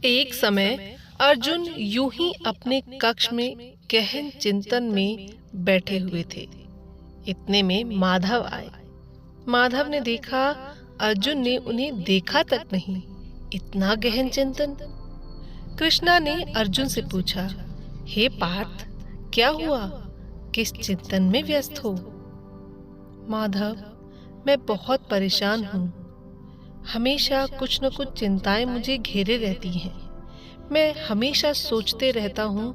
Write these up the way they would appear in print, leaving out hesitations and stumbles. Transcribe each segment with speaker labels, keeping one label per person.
Speaker 1: एक समय अर्जुन यूं ही अपने कक्ष में गहन चिंतन में बैठे हुए थे। इतने में माधव आए। माधव ने देखा अर्जुन ने उन्हें देखा तक नहीं। इतना गहन चिंतन। कृष्णा ने अर्जुन से पूछा, हे पार्थ, क्या हुआ? किस चिंतन में व्यस्त हो? माधव, मैं बहुत परेशान हूँ। हमेशा कुछ न कुछ चिंताएं मुझे घेरे रहती हैं। मैं हमेशा सोचते रहता हूँ,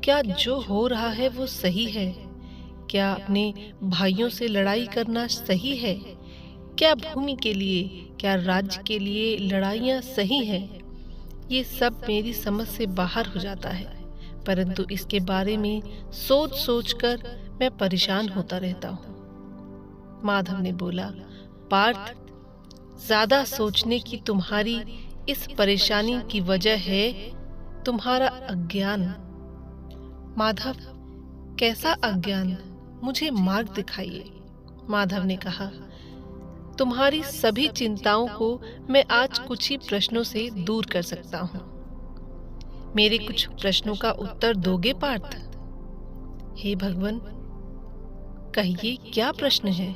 Speaker 1: क्या जो हो रहा है वो सही है? क्या अपने भाइयों से लड़ाई करना सही है? क्या भूमि के लिए, क्या राज्य के लिए लड़ाइयाँ सही है? ये सब मेरी समझ से बाहर हो जाता है, परंतु इसके बारे में सोच सोच कर मैं परेशान होता रहता हूँ। माधव ने बोला, पार्थ, ज्यादा सोचने की तुम्हारी इस परेशानी की वजह है तुम्हारा अज्ञान। माधव, कैसा अज्ञान? मुझे मार्ग दिखाइए। माधव ने कहा, तुम्हारी सभी चिंताओं को मैं आज कुछ ही प्रश्नों से दूर कर सकता हूँ। मेरे कुछ प्रश्नों का उत्तर दोगे पार्थ? हे भगवान, कहिए क्या प्रश्न है?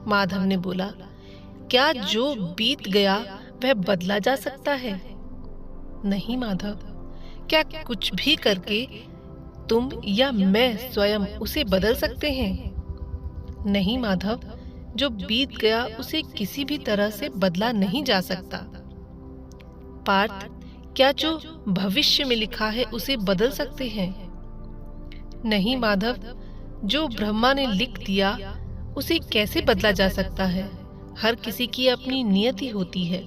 Speaker 1: माधव ने बोला, क्या जो बीत गया वह बदला जा सकता है? नहीं माधव, क्या कुछ भी करके तुम या मैं स्वयं उसे बदल सकते हैं? नहीं माधव, जो बीत गया उसे किसी भी तरह से बदला नहीं जा सकता। पार्थ, क्या जो भविष्य में लिखा है उसे बदल सकते हैं? नहीं माधव, जो ब्रह्मा ने लिख दिया उसे कैसे बदला जा सकता है? हर किसी की अपनी नियति होती है।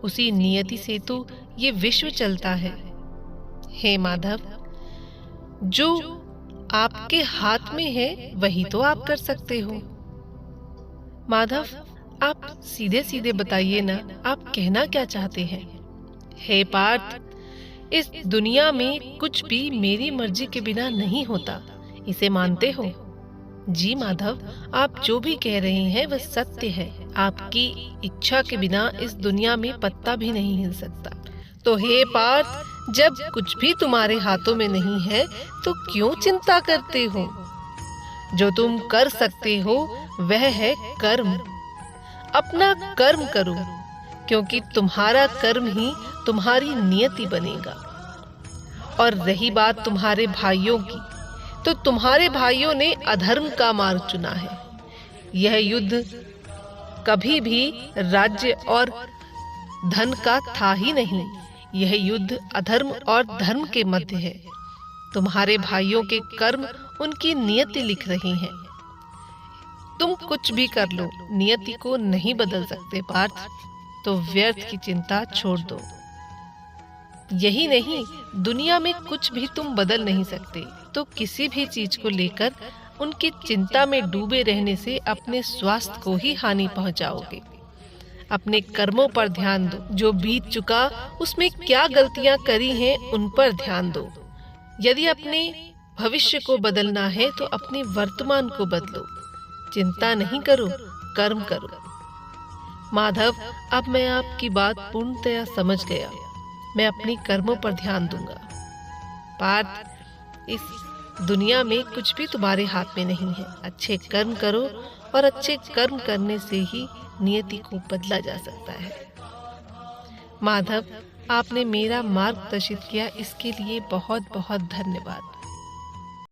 Speaker 1: उसी नियति से तो ये विश्व चलता है। हे माधव, जो आपके हाथ में है वही तो आप कर सकते हो। माधव, आप सीधे सीधे बताइए ना, आप कहना क्या चाहते हैं? हे पार्थ, इस दुनिया में कुछ भी मेरी मर्जी के बिना नहीं होता, इसे मानते हो? जी माधव, आप जो भी कह रहे हैं वह सत्य है। आपकी इच्छा के बिना इस दुनिया में पत्ता भी नहीं हिल सकता। तो हे पार्थ, जब कुछ भी तुम्हारे हाथों में नहीं है तो क्यों चिंता करते हो? जो तुम कर सकते हो वह है कर्म। अपना कर्म करो, क्योंकि तुम्हारा कर्म ही तुम्हारी नियति बनेगा। और रही बात तुम्हारे भाइयों की, तो तुम्हारे भाइयों ने अधर्म का मार्ग चुना है। यह युद्ध कभी भी राज्य और धन का था ही नहीं। यह युद्ध अधर्म और धर्म के मध्य है। तुम्हारे भाइयों के कर्म उनकी नियति लिख रही हैं। तुम कुछ भी कर लो, नियति को नहीं बदल सकते पार्थ। तो व्यर्थ की चिंता छोड़ दो। यही नहीं, दुनिया में कुछ भी तुम बदल नहीं सकते, तो किसी भी चीज को लेकर उनकी चिंता में डूबे रहने से अपने स्वास्थ्य को ही हानि पहुंचाओगे। अपने कर्मों पर ध्यान दो। जो बीत चुका उसमें क्या गलतियां करी हैं उन पर ध्यान दो। यदि अपने भविष्य को बदलना है तो अपने वर्तमान को बदलो। चिंता नहीं करो, कर्म करो। माधव, अब मैं आपकी बात पूर्णतया समझ गया। मैं अपनी कर्मों पर ध्यान दूंगा। पार्थ, इस दुनिया में कुछ भी तुम्हारे हाथ में नहीं है। अच्छे कर्म करो, और अच्छे कर्म करने से ही नियति को बदला जा सकता है। माधव, आपने मेरा मार्गदर्शित किया, इसके लिए बहुत बहुत धन्यवाद।